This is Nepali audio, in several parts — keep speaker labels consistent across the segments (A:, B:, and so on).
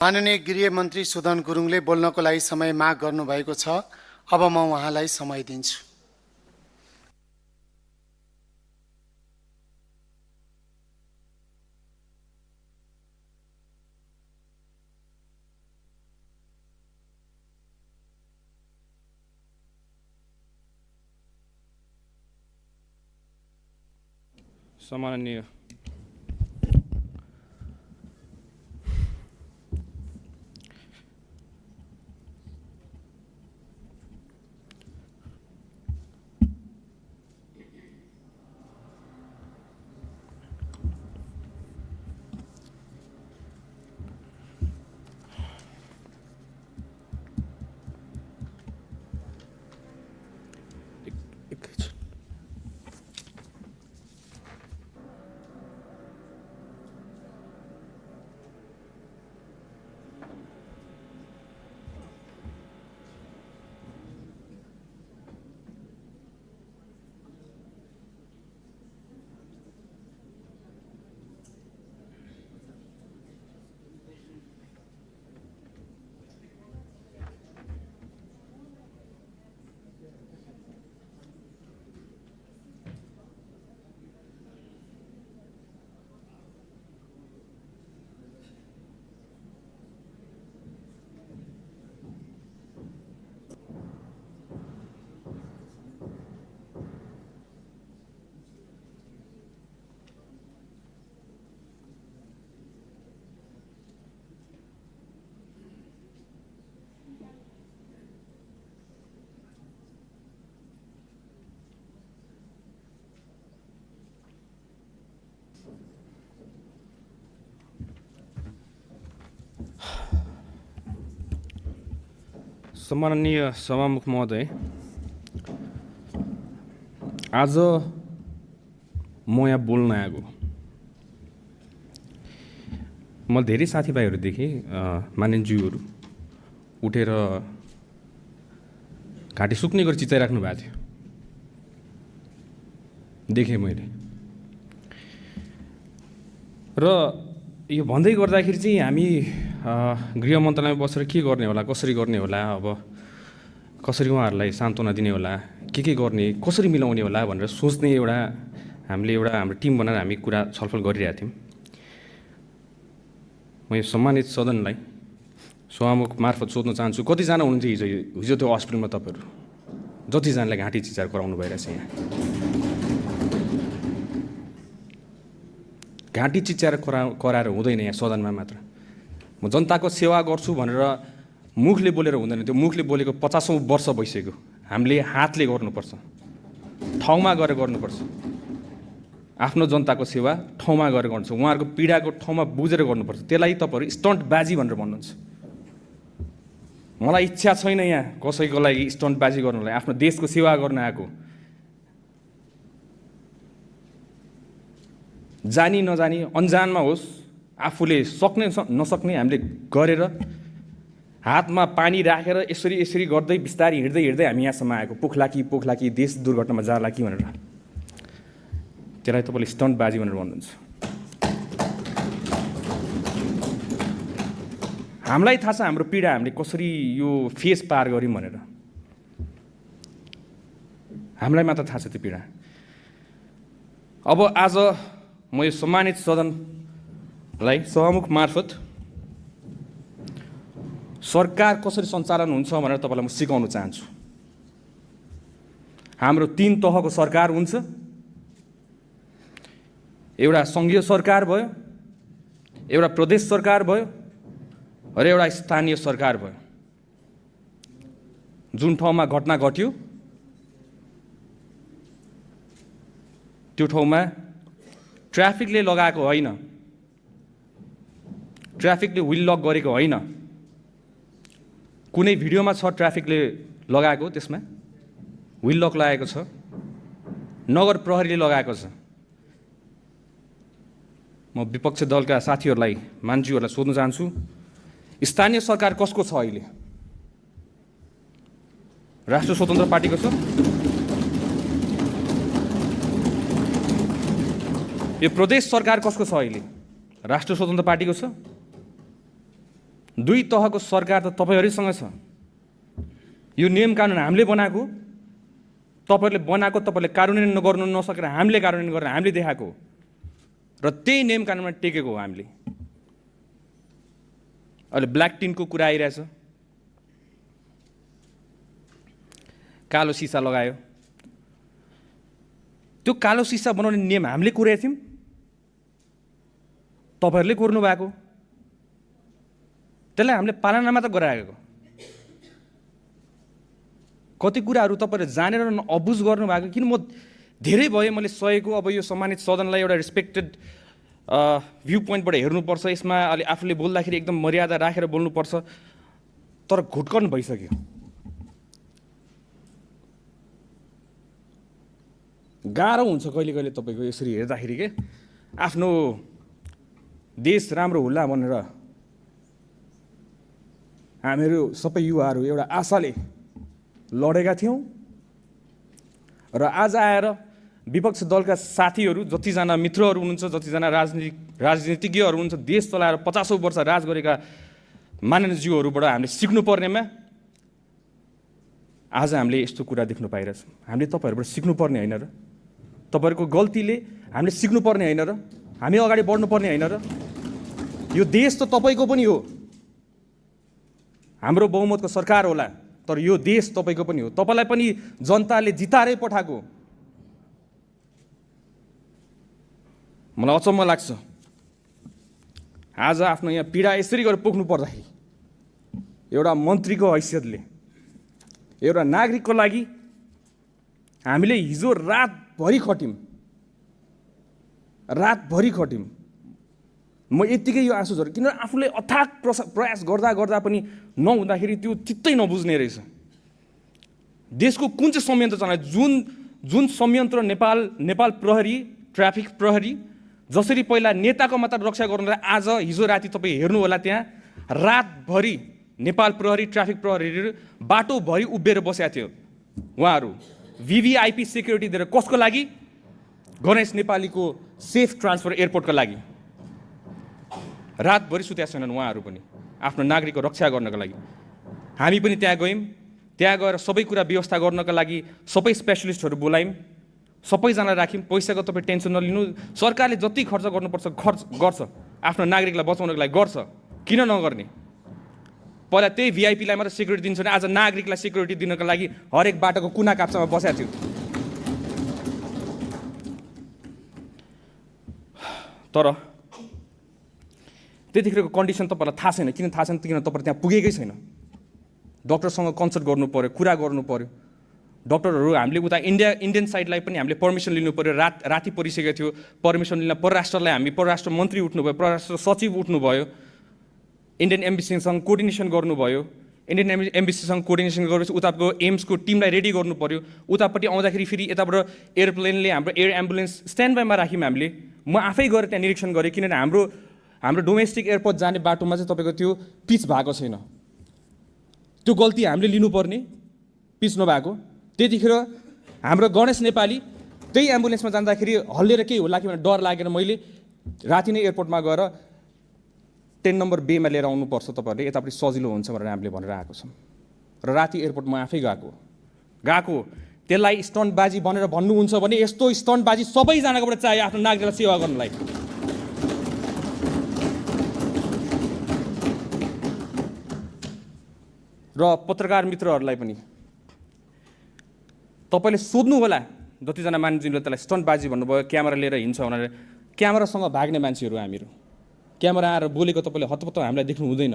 A: माननीय गृह मन्त्री सुदन गुरुङले बोल्नको लागि समय माग गर्नुभएको छ। अब म उहाँलाई समय दिन्छु।
B: सम्माननीय सभामुख महोदय, आज म यहाँ बोल्न आएको। म धेरै साथीभाइहरू देखेँ, मानिसज्यूहरू उठेर घाँटी सुक्ने गरी चिचाइराख्नु भएको थियो, देखेँ मैले। र यो भन्दै गर्दाखेरि चाहिँ हामी गृह मन्त्रालयमा बसेर के गर्ने होला, कसरी गर्ने होला, अब कसरी उहाँहरूलाई सान्त्वना दिने होला, के गर्ने, कसरी मिलाउने होला भनेर सोच्ने हामीले हाम्रो टिम बनाएर हामी कुरा छलफल गरिरहेका थियौँ। म यो सम्मानित सदनलाई सभामुख मार्फत सोध्न चाहन्छु, कतिजना हुनुहुन्छ हिजो त्यो हस्पिटलमा तपाईँहरू? जतिजनालाई घाँटी चिचार गराउनु भइरहेछ यहाँ? घाँटी चिच्याएर कराएर हुँदैन यहाँ सदनमा मात्र। म जनताको सेवा गर्छु भनेर मुखले बोलेर हुँदैन, त्यो मुखले बोलेको 50औं वर्ष भइसक्यो। हामीले हातले गर्नुपर्छ, ठाउँमा गएर गर्नुपर्छ। आफ्नो जनताको सेवा ठाउँमा गएर गर्नुपर्छ, उहाँहरूको पीडाको ठाउँमा बुझेर गर्नुपर्छ। त्यसलाई तपाईँहरू स्टन्टबाजी भनेर भन्नुहुन्छ। मलाई इच्छा छैन यहाँ कसैको लागि स्टन्टबाजी गर्नलाई, आफ्नो देशको सेवा गर्न आएको। जानी नजानी अन्जानमा होस्, आफूले सक्ने नसक्ने हामीले गरेर हातमा पानी राखेर यसरी गर्दै बिस्तारै हिँड्दै हामी यहाँसम्म आएको। पोखलाकी देश दुर्घटनामा जाला कि भनेर। त्यसलाई तपाईँले स्टन्टबाजी भनेर भन्नुहुन्छ। हामीलाई थाहा छ हाम्रो पीडा हामीले कसरी यो फेस पार गऱ्यौँ भनेर। हामीलाई मात्र थाहा छ त्यो पीडा। अब आज म यो सम्मानित सदनलाई सभामुख मार्फत सरकार कसरी सञ्चालन हुन्छ भनेर तपाईँलाई म सिकाउन चाहन्छु। हाम्रो 3 तहको सरकार हुन्छ। एउटा सङ्घीय सरकार भयो, एउटा प्रदेश सरकार भयो र एउटा स्थानीय सरकार भयो। जुन ठाउँमा घटना घट्यो त्यो ठाउँमा ट्राफिकले लगाएको होइन, ट्राफिकले व्हिल लक गरेको होइन। कुनै भिडियोमा छ ट्राफिकले लगाएको, त्यसमा व्हिल लक लगाएको छ, नगर प्रहरीले लगाएको छ। म विपक्ष दलका साथीहरूलाई, मान्छेहरूलाई सोध्न चाहन्छु, स्थानीय सरकार कसको छ अहिले? राष्ट्र स्वतन्त्र पार्टीको छ? यो प्रदेश सरकार कसको छ अहिले? राष्ट्र स्वतन्त्र पार्टीको छ? दुई तहको सरकार त तपाईँहरूसँग छ। यो नियम कानुन हामीले बनाएको, तपाईँहरूले बनाएको, तपाईँले कार्यान्वयन गर्नु नसकेर हामीले कार्यान्वयन गरेर हामीले देखाएको र त्यही नियम कानुनमा टेकेको हो हामीले। अहिले ब्ल्याक टिनको कुरा आइरहेछ, कालो सिसा लगायो। त्यो कालो सिसा बनाउने नियम हामीले कोरेका थियौँ, तपाईँहरूले कोर्नु भएको। त्यसलाई हामीले पालनामा त गराएको। कति कुराहरू तपाईँहरूले जानेर अबुझ गर्नुभएको। किन म धेरै भयो मैले सहेको। अब यो सम्मानित सदनलाई एउटा रेस्पेक्टेड भ्यू पोइन्टबाट हेर्नुपर्छ, यसमा अलि आफूले बोल्दाखेरि एकदम मर्यादा राखेर बोल्नुपर्छ, तर घुटकन भइसक्यो। गाह्रो हुन्छ कहिले कहिले तपाईँको यसरी हेर्दाखेरि के आफ्नो देश राम्रो होला भनेर हामीहरू सबै युवाहरू एउटा आशाले लडेका थियौँ र आज आएर विपक्ष दलका साथीहरू जतिजना मित्रहरू हुनुहुन्छ, जतिजना राजनीतिज्ञहरू हुनुहुन्छ, देश चलाएर 50औं वर्ष राज गरेका माननीयज्यूहरूबाट हामीले सिक्नुपर्नेमा आज हामीले यस्तो कुरा देख्नु पाइरहेछौँ। हामीले तपाईँहरूबाट सिक्नुपर्ने होइन र? तपाईँहरूको गल्तीले हामीले सिक्नुपर्ने होइन र? हामी अगाडि बढ्नुपर्ने होइन र? यो देश त तपाईँको पनि हो। हाम्रो बहुमतको सरकार होला, तर यो देश तपाईँको पनि हो। तपाईँलाई पनि जनताले जिताएरै पठाएको। मलाई अचम्म लाग्छ आज आफ्नो यहाँ पीडा यसरी गरेर पोख्नु पर्दाखेरि एउटा मन्त्रीको हैसियतले, एउटा नागरिकको लागि हामीले हिजो रातभरि खट्यौँ। म यत्तिकै यो आँसु झऱ्यो, किनभने आफूले अथाक प्रयास गर्दा गर्दा पनि नहुँदाखेरि त्यो चित्तै नबुझ्ने रहेछ। देशको कुन चाहिँ संयन्त्र चलायो, जुन संयन्त्र नेपाल प्रहरी, ट्राफिक प्रहरी जसरी पहिला नेताको मात्र रक्षा गर्नुलाई आज हिजो राति तपाईँ हेर्नु होला, त्यहाँ रातभरि नेपाल प्रहरी, ट्राफिक प्रहरीहरू बाटोभरि उभिएर बसेका थियो। उहाँहरू VVIP सेक्युरिटी दिएर कसको लागि? गणेश नेपालीको सेफ ट्रान्सफर एयरपोर्टको लागि। रातभरि सुतेका छैनन् उहाँहरू पनि आफ्नो नागरिकको रक्षा गर्नको लागि। हामी पनि त्यहाँ गयौँ, त्यहाँ गएर सबै कुरा व्यवस्था गर्नको लागि सबै स्पेसलिस्टहरू बोलायौँ, सबैजना राख्यौँ। पैसाको तपाईँ टेन्सन नलिनु, सरकारले जति खर्च गर्नुपर्छ गर्छ, आफ्नो नागरिकलाई बचाउनको लागि गर्छ, किन नगर्ने? पहिला त्यही VIPलाई मात्र सेक्युरिटी दिन्छ भने आज नागरिकलाई सेक्युरिटी दिनको लागि हरेक बाटोको कुना काप्चामा बसेको थियो। तर त्यतिखेरको कन्डिसन तपाईँलाई थाहा छैन। किन थाहा छैन? किन तपाईँ त्यहाँ पुगेकै छैन। डक्टरसँग कन्सल्ट गर्नु पऱ्यो, कुरा गर्नु पऱ्यो। डक्टरहरू हामीले उता इन्डियन साइडलाई पनि हामीले पर्मिसन लिनु पऱ्यो। राति परिसकेको थियो, पर्मिसन लिन परराष्ट्रलाई हामी परराष्ट्र मन्त्री उठ्नुभयो, परराष्ट्र सचिव उठ्नुभयो, इन्डियन एम्बेसीसँग कोर्डिनेसन गर्नुभयो। इन्डियन एम्बेसीसँग कोर्डिनेसन गरेपछि उताको एम्सको टिमलाई रेडी गर्नु पऱ्यो। उतापट्टि आउँदाखेरि फेरि यताबाट एयरप्लेनले हाम्रो एयर एम्बुलेन्स स्ट्यान्ड बाईमा राख्यौँ हामीले। म आफै गएर त्यहाँ निरीक्षण गरेँ, किनभने हाम्रो डोमेस्टिक एयरपोर्ट जाने बाटोमा चाहिँ तपाईँको त्यो पिच भएको छैन। त्यो गल्ती हामीले लिनुपर्ने, पिच नभएको। त्यतिखेर हाम्रो गणेश नेपाली त्यही एम्बुलेन्समा जाँदाखेरि हल्लिएर केही होला कि भनेर डर लागेर मैले राति नै एयरपोर्टमा गएर 10 नम्बर बेमा लिएर आउनुपर्छ तपाईँहरूले, यतापट्टि सजिलो हुन्छ भनेर हामीले भनेर आएको छौँ। र राति एयरपोर्टमा आफै गएको त्यसलाई स्टन्टबाजी भनेर भन्नुहुन्छ भने यस्तो स्टन्टबाजी सबैजनाकोबाट चाहियो आफ्नो नागरिकलाई सेवा गर्नलाई। र पत्रकार मित्रहरूलाई पनि तपाईँले सोध्नु होला, जतिजना मानिसहरूले त्यसलाई स्टन्टबाजी भन्नुभयो, क्यामेरा लिएर हिँड्छ भनेर। क्यामेरासँग भाग्ने मान्छेहरू हामीहरू, क्यामेरा आएर बोलेको तपाईँले हतपत्त हामीलाई देख्नु हुँदैन।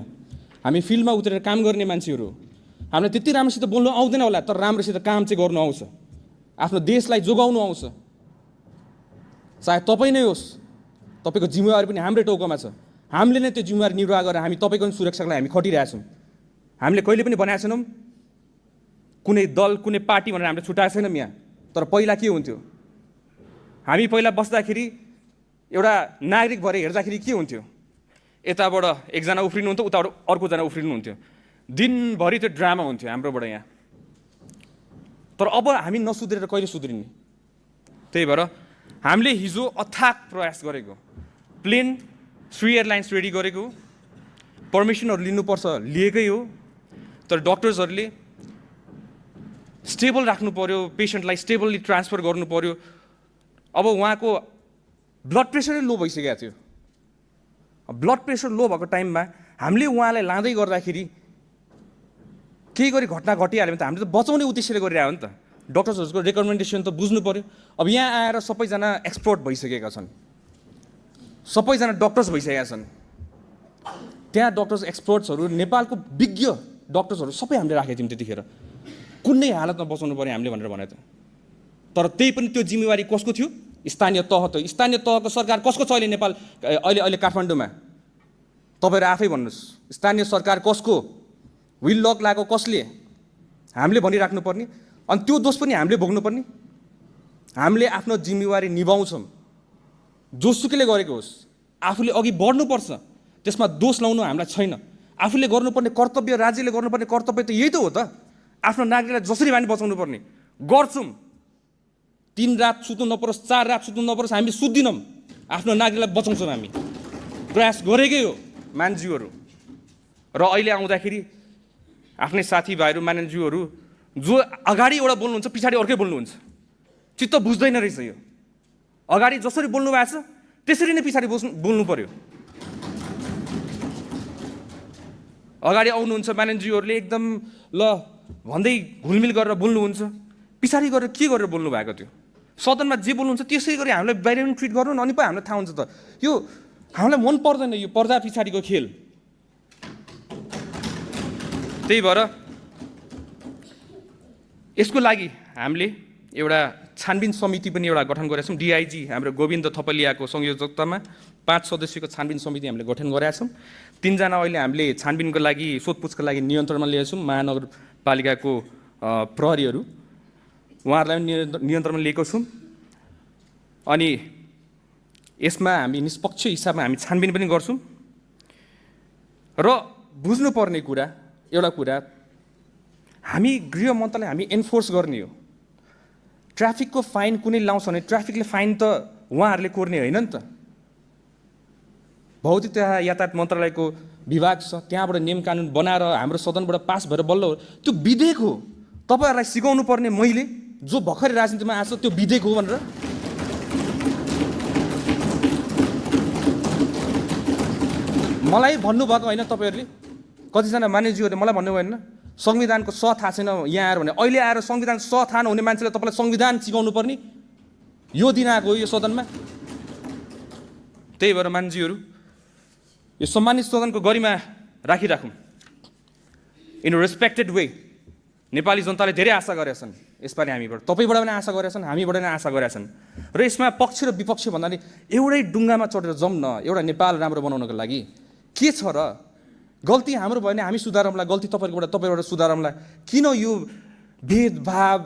B: हामी फिल्डमा उत्रेर काम गर्ने मान्छेहरू, हामीलाई त्यति राम्रोसित बोल्नु आउँदैन होला, तर राम्रोसित काम चाहिँ गर्नु आउँछ, आफ्नो देशलाई जोगाउनु आउँछ। चाहे तपाईँ नै होस्, तपाईँको जिम्मेवारी पनि हाम्रै टाउकोमा छ। हामीले नै त्यो जिम्मेवारी निर्वाह गरेर हामी तपाईँको सुरक्षाको लागि हामी खटिरहेछौँ। हामीले कहिले पनि भनेका छैनौँ कुनै दल, कुनै पार्टी भनेर हामीले छुट्याएको छैनौँ यहाँ। तर पहिला के हुन्थ्यो, हामी पहिला बस्दाखेरि एउटा नागरिक भएर हेर्दाखेरि के हुन्थ्यो, यताबाट एकजना उफ्रिनुहुन्थ्यो, उताबाट अर्कोजना उफ्रिनुहुन्थ्यो, दिनभरि त्यो ड्रामा हुन्थ्यो हाम्रोबाट यहाँ। तर अब हामी नसुध्रेर कहिले सुध्रिने? त्यही भएर हामीले हिजो अथाक प्रयास गरेको, प्लेन 3 एयरलाइन्स रेडी गरेको, पर्मिसनहरू लिनुपर्छ, लिएकै हो, तर डक्टर्सहरूले स्टेबल राख्नु पर्यो, पेसेन्टलाई स्टेबली ट्रान्सफर गर्नु पर्यो। अब उहाँको ब्लड प्रेसरै लो भइसकेको थियो। ब्लड प्रेसर लो भएको टाइममा हामीले उहाँलाई लाँदै गर्दाखेरि केही गरी घटना घटिहाल्यो भने त हामीले त बचाउने उद्देश्यले गरिरहेको हो नि त। डक्टर्सहरूको रेकमेन्डेसन त बुझ्नु पर्यो। अब यहाँ आएर सबैजना एक्सपर्ट भइसकेका छन्, सबैजना डक्टर्स भइसकेका छन्। त्यहाँ डक्टर्स एक्सपर्ट्सहरू, नेपालको विज्ञ डक्टर्सहरू सबै हामीले राखेको थियौँ त्यतिखेर। कुनै हालतमा बचाउनु पर्यो हामीले भनेर भने त। तर त्यही पनि त्यो जिम्मेवारी कसको थियो? स्थानीय तह। त स्थानीय तहको सरकार कसको छ अहिले नेपाल अहिले काठमाडौँमा? तपाईँहरू आफै भन्नुहोस्, स्थानीय सरकार कसको? विल लक लागेको कसले? हामीले भनिराख्नु पर्ने, अनि त्यो दोष पनि हामीले भोग्नुपर्ने। हामीले आफ्नो जिम्मेवारी निभाउँछौँ, जोसुकैले गरेको होस्। आफूले अघि बढ्नुपर्छ, त्यसमा दोष लाउनु हामीलाई छैन। आफूले गर्नुपर्ने कर्तव्य, राज्यले गर्नुपर्ने कर्तव्य त यही त हो त। आफ्नो नागरिकलाई जसरी हामी बचाउनु पर्ने गर्छौँ। 3 रात सुत्नु नपरोस्, 4 रात सुत्नु नपरोस्, हामी सुत्दिनौँ। आफ्नो नागरिकलाई बचाउँछौँ, हामी प्रयास गरेकै हो मान्छेहरू। र अहिले आउँदाखेरि आफ्नै साथीभाइहरू, मान्छेहरू जो अगाडि एउटा बोल्नुहुन्छ, पछाडि अर्कै बोल्नुहुन्छ। चित्त बुझ्दैन रहेछ यो। अगाडि जसरी बोल्नु भएको छ त्यसरी नै पछाडि बोल्नु पर्यो। अगाडि आउनुहुन्छ मान्छेहरूले एकदम ल भन्दै घुलमिल गरेर बोल्नुहुन्छ, पछाडि गरेर के गरेर बोल्नु भएको थियो? सदनमा जे बोल्नुहुन्छ त्यसै गरी हामीलाई बाहिर पनि ट्रिट गर्नु, अनि पो हामीलाई थाहा हुन्छ त। यो हामीलाई मन पर्दैन, यो पर्दा पछाडिको खेल। त्यही भएर यसको लागि हामीले एउटा छानबिन समिति पनि एउटा गठन गरेका छौँ। डिआइजी हाम्रो गोविन्द थपलियाको संयोजकतामा 5 सदस्यको छानबिन समिति हामीले गठन गरेका छौँ। 3 जना अहिले हामीले छानबिनको लागि, सोधपुछका लागि नियन्त्रणमा लिएका छौँ। महानगरपालिकाको प्रहरीहरू, उहाँहरूलाई पनि नियन्त्रणमा लिएको छौँ। अनि यसमा हामी निष्पक्ष हिसाबमा हामी छानबिन पनि गर्छौँ। र बुझ्नुपर्ने कुरा, एउटा कुरा, हामी गृह मन्त्रालय हामी एन्फोर्स गर्ने हो। ट्राफिकको फाइन कुनै लाउँछ भने ट्राफिकले फाइन त उहाँहरूले कोर्ने होइन नि त। भौतिक तथा यातायात मन्त्रालयको विभाग छ, त्यहाँबाट नियम कानुन बनाएर हाम्रो सदनबाट पास भएर बल्ल त्यो विधेयक हो। तपाईँहरूलाई सिकाउनु पर्ने मैले, जो भर्खरै राजनीतिमा आएको छ, त्यो विधेयक हो भनेर। मलाई भन्नुभएको होइन तपाईँहरूले, कतिजना मानिसहरूले मलाई भन्नुभयो होइन संविधानको स थाहा छैन यहाँ आएर भने। अहिले आएर संविधान स थाहा नहुने मान्छेले तपाईँलाई संविधान सिकाउनु पर्ने यो दिन आएको हो यो सदनमा। त्यही भएर मान्छेहरू यो सम्मानित सदनको गरिमा राखिराखौँ। In respected way. नेपाली जनताले धेरै आशा गरेका छन् यसपालि हामीबाट, तपाईँबाट पनि आशा गरेका छन्, हामीबाट पनि आशा गरेका छन्। र यसमा पक्ष र विपक्ष भन्नाले एउटै डुङ्गामा चढेर जाउँ न, एउटा नेपाल राम्रो बनाउनको लागि। के छ र? गल्ती हाम्रो भयो भने हामी सुधारौँला, गल्ती तपाईँबाट सुधारौँला। किन यो भेदभाव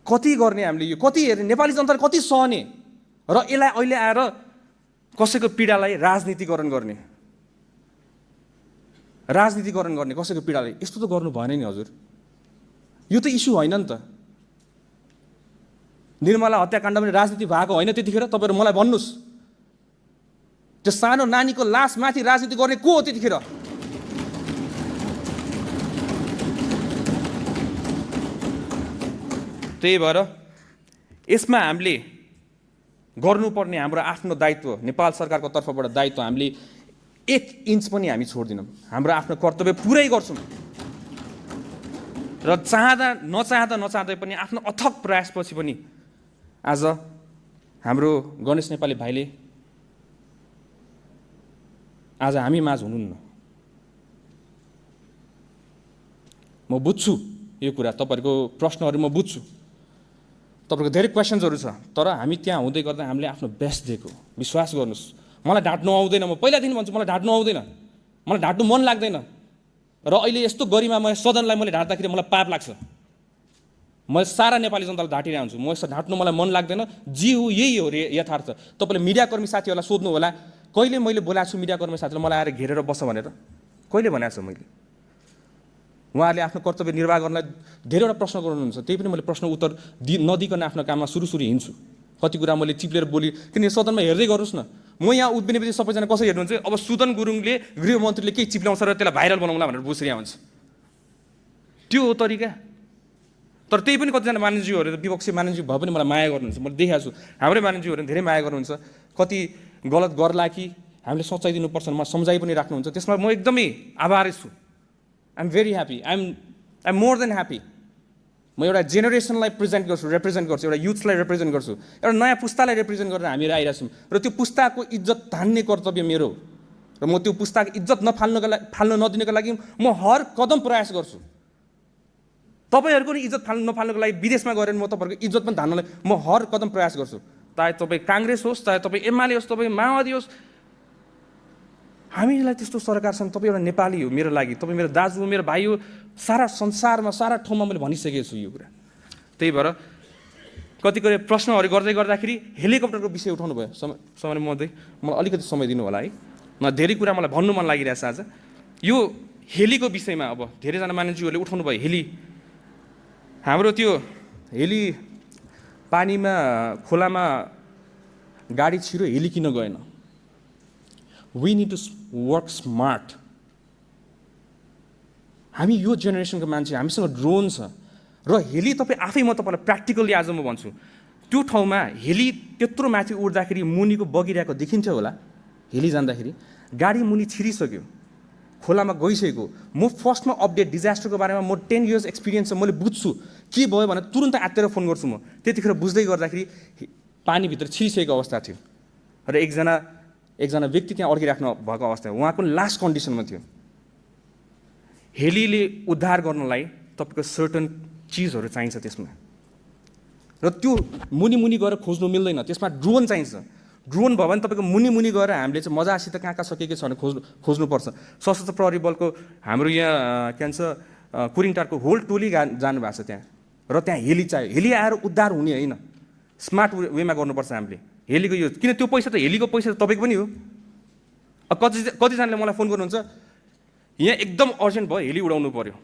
B: कति गर्ने हामीले? यो कति हेर्ने? नेपाली जनताले कति सहने? र यसलाई अहिले आएर कसैको पीडालाई राजनीतिकरण गर्ने, कसैको पीडालाई, यस्तो त गर्नु भएन नि हजुर। यो त इस्यु होइन नि त। निर्मला हत्याकाण्ड पनि राजनीति भएको होइन त्यतिखेर? तपाईँहरू मलाई भन्नुहोस्, त्यो सानो नानीको लासमाथि राजनीति गर्ने को हो त्यतिखेर? त्यही भएर यसमा हामीले गर्नुपर्ने हाम्रो आफ्नो दायित्व, नेपाल सरकारको तर्फबाट दायित्व, हामीले 1 इन्च पनि हामी छोड्दिनौँ। हाम्रो आफ्नो कर्तव्य पुरै गर्छौँ। र नचाहँदै पनि आफ्नो अथक प्रयासपछि पनि आज हाम्रो गणेश नेपाली भाइले आज हामी माझ हुनुहुन्न। म बुझ्छु यो कुरा, तपाईँहरूको प्रश्नहरू म बुझ्छु, तपाईँको धेरै क्वेसन्सहरू छ, तर हामी त्यहाँ हुँदै गर्दा हामीले आफ्नो बेस्ट दिएको। विश्वास गर्नुहोस्, मलाई ढाँट्नु आउँदैन। म पहिलादेखि भन्छु, मलाई ढाँट्नु आउँदैन, मलाई ढाँट्नु मन लाग्दैन। र अहिले यस्तो गरिमा म सदनलाई मैले ढाँट्दाखेरि मलाई पाप लाग्छ। मैले सारा नेपाली जनतालाई ढाँटिरहेको हुन्छु। म यस्तो ढाँट्नु मलाई मन लाग्दैन। जे हो यही हो रे यथार्थ। तपाईँले मिडियाकर्मी साथीहरूलाई सोध्नु होला, कहिले मैले बोलाएको छु मिडियाकर्मी साथीलाई मलाई आएर घेरेर बस्छ भनेर? कहिले भनेको छु मैले? उहाँहरूले आफ्नो कर्तव्य निर्वाह गर्नलाई धेरैवटा प्रश्न गर्नुहुन्छ, त्यही पनि मैले प्रश्न उत्तर नदिकन आफ्नो काममा सुरु हिँड्छु। कति कुरा मैले चिप्लेर बोली, किन सदनमा हेर्दै गर्नुहोस् न, म यहाँ उभिनेपछि सबैजना कसरी हेर्नुहुन्छ, अब सुदन गुरुङले गृहमन्त्रीले केही चिप्लाउँछ र त्यसलाई भाइरल बनाउँला भनेर बुझिरहेको हुन्छ। त्यो हो तरिका। तर त्यही पनि कतिजना मानिसज्यूहरू विपक्षी मानिसज्यू भए पनि मलाई माया गर्नुहुन्छ, मैले देखाएको छु। हाम्रै मानिसज्यूहरू धेरै माया गर्नुहुन्छ। कति गलत गर्ला कि हामीले सच्चाइ दिनुपर्छ म सम्झाइ पनि राख्नुहुन्छ, त्यसमा म एकदमै आभारी छु। I am very happy, I am more than happy. म एउटा जेनेरेसनलाई रिप्रेजेन्ट गर्छु, एउटा युथलाई रिप्रेजेन्ट गर्छु, एउटा नयाँ पुस्तालाई रिप्रेजेन्ट गरेर हामीहरू आइरहेको छौँ। र त्यो पुस्ताको इज्जत धान्ने कर्तव्य मेरो हो। र म त्यो पुस्ताको इज्जत फाल्न नदिनको लागि म हर कदम प्रयास गर्छु। तपाईँहरूको नि इज्जत नफाल्नको लागि विदेशमा गएर म तपाईँहरूको इज्जत पनि धान्नलाई म हर कदम प्रयास गर्छु। चाहे तपाईँ काङ्ग्रेस होस्, चाहे तपाईँ एमाले होस्, तपाईँ माओवादी होस्, हामीलाई त्यस्तो सरकार छन्। तपाईँ एउटा नेपाली हो मेरो लागि, तपाईँ मेरो दाजु हो, मेरो भाइ हो। सारा संसारमा सारा ठाउँमा मैले भनिसकेको छु यो कुरा। त्यही भएर कतिपय प्रश्नहरू गर्दाखेरि हेलिकप्टरको विषय उठाउनु भयो। समय मलाई अलिकति समय दिनु होला है, म धेरै कुरा मलाई भन्नु मन लागिरहेछ आज। यो हेलीको विषयमा अब धेरैजना मानिसहरूले उठाउनु भयो। हेली, हाम्रो त्यो हेली पानीमा खोलामा गाडी छिरो, हेली किन गएन? We need to work smart. हामी यो जेनेरेसनको मान्छे, हामीसँग ड्रोन छ र हेली तपाईँ आफै, म तपाईँलाई प्र्याक्टिकल्ली आज म भन्छु, त्यो ठाउँमा हेली त्यत्रो माथि उड्दाखेरि मुनिको बगिरहेको देखिन्थ्यो होला। हेली जाँदाखेरि गाडी मुनि छिरिसक्यो, खोलामा गइसकेको। म फर्स्टमा अपडेट डिजास्टरको बारेमा म 10 years एक्सपिरियन्स छ, मैले बुझ्छु के भयो भने तुरन्त आत्तेर फोन गर्छु म। त्यतिखेर बुझ्दै गर्दाखेरि पानीभित्र छिरिसकेको अवस्था थियो र एकजना व्यक्ति त्यहाँ अड्किराख्नु भएको अवस्था, उहाँको लास्ट कन्डिसनमा थियो। हेलीले उद्धार गर्नलाई तपाईँको सर्टन चिजहरू चाहिन्छ त्यसमा, र त्यो मुनि गएर खोज्नु मिल्दैन। त्यसमा ड्रोन चाहिन्छ। ड्रोन भयो भने तपाईँको मुनि गएर हामीले चाहिँ मजासित कहाँ सकेको छ भने खोज्नुपर्छ। सशस्त्र प्रहरी बलको हाम्रो यहाँ के भन्छ कुरिङटारको होल टोली जानुभएको छ त्यहाँ, र त्यहाँ हेली चाहियो। हेली आएर उद्धार हुने होइन, स्मार्ट वेमा गर्नुपर्छ हामीले हेलीको यो। किन त्यो पैसा त हेलीको पैसा त तपाईँको पनि हो। कतिजनाले मलाई फोन गर्नुहुन्छ, यहाँ एकदम अर्जेन्ट भयो हेली उडाउनु पऱ्यो,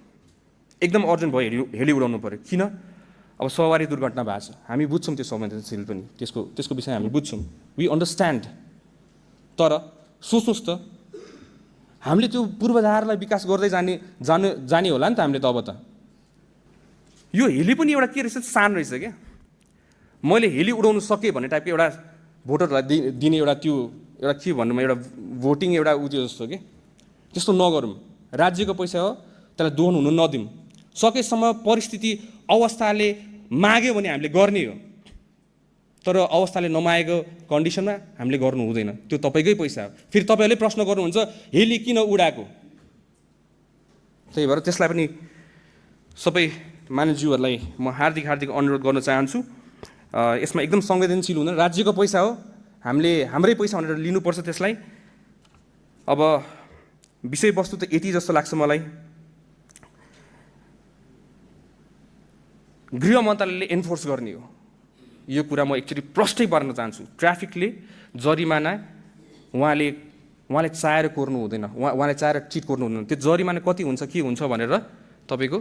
B: एकदम अर्जेन्ट भयो हेली उडाउनु पऱ्यो। किन? अब सवारी दुर्घटना भएको छ, हामी बुझ्छौँ त्यो संवेदनशील पनि, त्यसको विषय हामी बुझ्छौँ, वी अन्डरस्ट्यान्ड। तर सोच्नुहोस् त, हामीले त्यो पूर्वाधारलाई विकास गर्दै जाने होला नि त हामीले त। अब त यो हेली पनि एउटा के रहेछ, सान रहेछ क्या। मैले हेली उडाउनु सकेँ भन्ने टाइपको एउटा भोटरहरूलाई दिने एउटा त्यो एउटा के भन्नुमा एउटा भोटिङ एउटा त्यो जस्तो कि, त्यस्तो नगरौँ। राज्यको पैसा हो, त्यसलाई दोहन हुनु नदिउँ। सकेसम्म परिस्थिति अवस्थाले माग्यो भने हामीले गर्ने हो, तर अवस्थाले नमागेको कन्डिसनमा हामीले गर्नु हुँदैन। त्यो तपाईँकै पैसा हो। फेरि तपाईँहरूले प्रश्न गर्नुहुन्छ हेली किन उडाएको? त्यही भएर त्यसलाई पनि सबै मानिसज्यूहरूलाई म हार्दिक अनुरोध गर्न चाहन्छु, यसमा एकदम संवेदनशील हुन। राज्यको पैसा हो, हामीले हाम्रै पैसा भनेर लिनुपर्छ त्यसलाई। अब विषयवस्तु त यति जस्तो लाग्छ मलाई। गृह मन्त्रालयले एन्फोर्स गर्ने हो यो कुरा, म एकचोटि प्रष्टै पार्न चाहन्छु। ट्राफिकले जरिमाना उहाँले चाहेर कोर्नु हुँदैन, उहाँले चाहेर चिट कोर्नु हुँदैन। त्यो जरिमाना कति हुन्छ के हुन्छ भनेर तपाईँको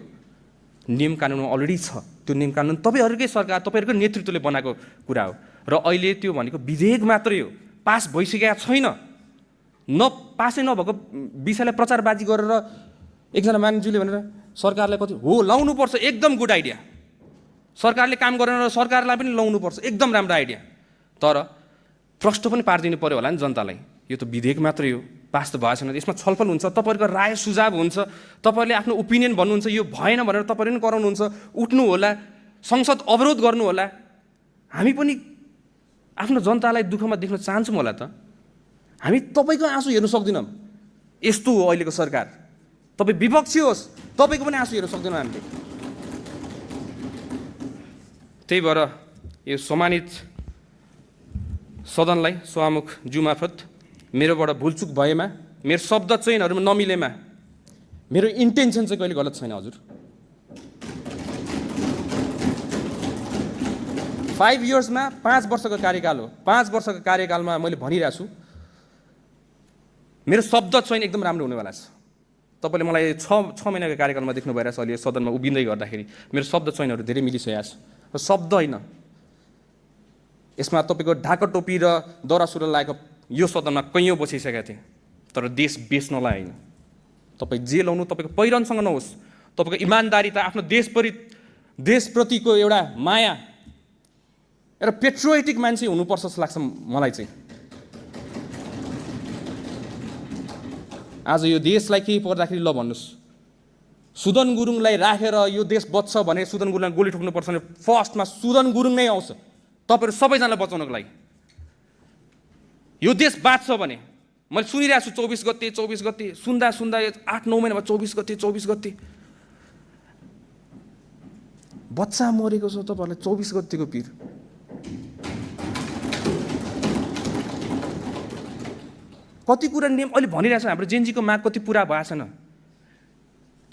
B: नियम कानुनमा अलरेडी छ। त्यो नियम कानुन तपाईँहरूकै सरकार, तपाईँहरूकै नेतृत्वले बनाएको कुरा हो। र अहिले त्यो भनेको विधेयक मात्रै हो, पास भइसकेका छैन। पासै नभएको विषयलाई प्रचारबाजी गरेर एकजना मानिसले भनेर सरकारलाई कति हो लाउनुपर्छ, एकदम गुड आइडिया। सरकारले काम गरेन र सरकारलाई पनि लाउनुपर्छ, एकदम राम्रो आइडिया। तर प्रश्न पनि पारिदिनु पऱ्यो होला नि जनतालाई। यो त विधेयक मात्रै हो, पास त भएको छैन। यसमा छलफल हुन्छ, तपाईँहरूको राय सुझाव हुन्छ, तपाईँहरूले आफ्नो ओपिनियन भन्नुहुन्छ, यो भएन भनेर तपाईँहरूले पनि कराउनुहुन्छ, उठ्नु होला, संसद अवरोध गर्नु होला। हामी पनि आफ्नो जनतालाई दुःखमा देख्न चाहन्छौँ होला त। हामी तपाईँको आँसु हेर्नु सक्दैनौँ। यस्तो हो अहिलेको सरकार। तपाईँ विपक्षी होस्, तपाईँको पनि आँसु हेर्नु सक्दैनौँ हामीले। त्यही भएर यो सम्मानित सदनलाई सभामुख ज्यू मार्फत मेरोबाट भुलचुक भएमा, मेरो शब्द चयनहरूमा नमिलेमा, मेरो इन्टेन्सन चाहिँ कहिले गलत छैन हजुर। 5 yearsमा 5 वर्षको कार्यकाल हो। 5 वर्षको कार्यकालमा मैले भनिरहेको छु, मेरो शब्द चयन एकदम राम्रो हुनेवाला छ। तपाईँले मलाई 6 महिनाको कार्यकालमा देख्नु भइरहेछ अहिले सदनमा उभिँदै गर्दाखेरि मेरो शब्द चयनहरू धेरै मिलिसकेको छ। शब्द होइन, यसमा तपाईँको ढाका टोपी र दौरा सुरुवाल लगाएको यो सदनमा कैयौँ बसिसकेका थिए, तर देश बेच्नलाई होइन। तपाईँ जे लाउनु तपाईँको पहिरनसँग नहोस्, तपाईँको इमान्दारिता, आफ्नो देशप्रतिको एउटा माया, एउटा पेट्रोइटिक मान्छे हुनुपर्छ जस्तो लाग्छ मलाई चाहिँ। आज यो देशलाई केही पर्दाखेरि ल भन्नुहोस्, सुदन गुरुङलाई राखेर यो देश बच्छ भने सुदन गुरुङलाई गोली ठोक्नुपर्छ भने फर्स्टमा सुदन गुरुङ नै आउँछ तपाईँहरू सबैजनालाई बचाउनको लागि। यो देश बाँच्छ भने मैले सुनिरहेको छु 24 गते सुन्दा 8-9 महिना भयो, 24 गते बच्चा मरेको छ। तपाईँहरूलाई 24 गतेको पिर, कति कुरा नियम अहिले भनिरहेको छ। हाम्रो जेनजीको माग कति पुरा भएको छैन।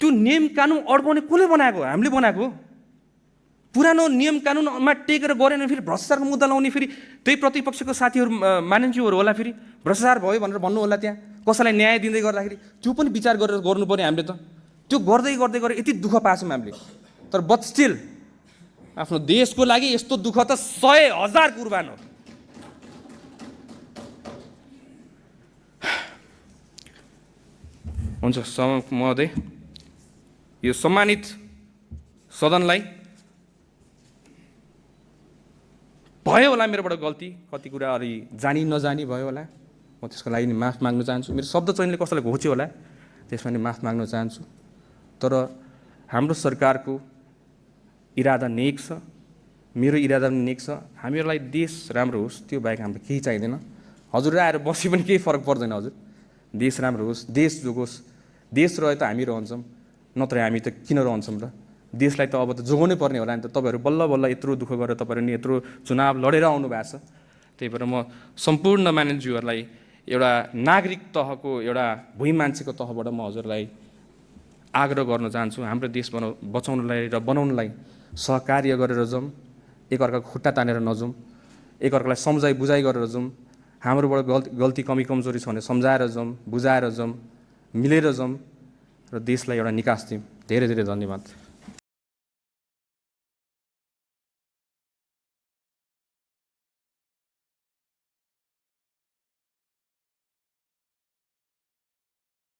B: त्यो नियम कानुन अड्काउने कसले बनाएको? हामीले बनाएको। पुरानो नियम कानुनमा टेकेर गरेन फेरि भ्रष्टाचारको मुद्दा लाउने, फेरि त्यही प्रतिपक्षको साथीहरू मानिन्ज्यूहरू होला, फेरि भ्रष्टाचार भयो भनेर भन्नु होला, त्यहाँ कसैलाई न्याय दिँदै गर्दाखेरि त्यो पनि विचार गरेर गर्नु पर्यो हामीले त। त्यो गर्दै गरेर यति दुःख पाछौँ हामीले, तर बट स्टिल आफ्नो देशको लागि यस्तो दुःख त 100,000 कुर्बान हो। हुन्छ महोदय, यो सम्मानित सदनलाई भयो होला मेरोबाट गल्ती, कति कुरा अलि जानी नजानी भयो होला, म त्यसको लागि नि माफ माग्न चाहन्छु। मेरो शब्द चयनले कसैलाई घोच्यो होला, त्यसमा नि माफ माग्न चाहन्छु। तर हाम्रो सरकारको इरादा नेक छ, मेरो इरादा पनि नेक छ। हामीहरूलाई देश राम्रो होस्, त्यो बाहेक हाम्रो केही चाहिँदैन। हजुर आएर बसी पनि केही फरक पर्दैन। हजुर देश राम्रो होस्, देश जोगोस्। देश रहे त हामी रहन्छौँ, नत्र हामी त किन रहन्छौँ र? देशलाई त अब त जोगाउनै पर्ने होला नि त। तपाईँहरू बल्ल यत्रो दुःख गरेर तपाईँहरू नि यत्रो चुनाव लडेर आउनु भएको छ। त्यही भएर म सम्पूर्ण मानिसहरूलाई एउटा नागरिक तहको एउटा भुइँ मान्छेको तहबाट म हजुरलाई आग्रह गर्न चाहन्छु, हाम्रो देश बचाउनलाई र बनाउनलाई सहकार्य गरेर जाउँ, एकअर्काको खुट्टा तानेर नजाउँ, एकअर्कालाई सम्झाइ बुझाइ गरेर जाउँ। हाम्रोबाट गल्ती कमी कमजोरी छ भने सम्झाएर जाउँ, बुझाएर जाउँ, मिलेर जाउँ र देशलाई एउटा निकास दिउँ। धेरै धेरै धन्यवाद।